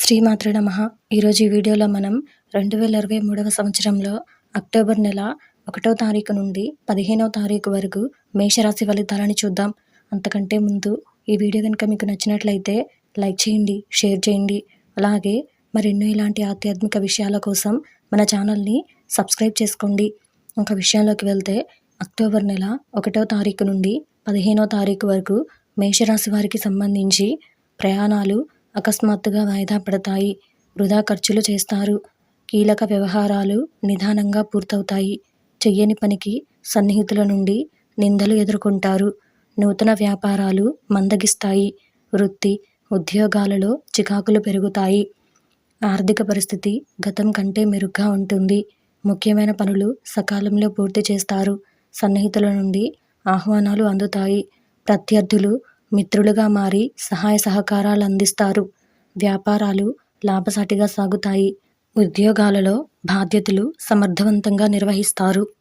శ్రీమాత్రే నమః. ఈరోజు ఈ వీడియోలో మనం 2023వ సంవత్సరంలో అక్టోబర్ నెల 1వ తారీఖు నుండి 15వ తారీఖు వరకు మేషరాశి ఫలితాలని చూద్దాం. అంతకంటే ముందు ఈ వీడియో కనుక మీకు నచ్చినట్లయితే లైక్ చేయండి, షేర్ చేయండి. అలాగే మరెన్నో ఇలాంటి ఆధ్యాత్మిక విషయాల కోసం మన ఛానల్ని సబ్స్క్రైబ్ చేసుకోండి. ఒక విషయంలోకి వెళ్తే అక్టోబర్ నెల 1వ తారీఖు నుండి 15వ తారీఖు వరకు మేషరాశి వారికి సంబంధించి ప్రయాణాలు అకస్మాత్తుగా వాయిదా పడతాయి. వృధా ఖర్చులు చేస్తారు. కీలక వ్యవహారాలు నిదానంగా పూర్తవుతాయి. చెయ్యని పనికి సన్నిహితుల నుండి నిందలు ఎదుర్కొంటారు. నూతన వ్యాపారాలు మందగిస్తాయి. వృత్తి, ఉద్యోగాలలో చికాకులు పెరుగుతాయి. ఆర్థిక పరిస్థితి గతం కంటే మెరుగ్గా ఉంటుంది. ముఖ్యమైన పనులు సకాలంలో పూర్తి చేస్తారు. సన్నిహితుల నుండి ఆహ్వానాలు అందుతాయి. ప్రత్యర్థులు మిత్రులుగా మారి సహాయ సహకారాలు అందిస్తారు. వ్యాపారాలు లాభసాటిగా సాగుతాయి. ఉద్యోగాలలో బాధ్యతలు సమర్థవంతంగా నిర్వహిస్తారు.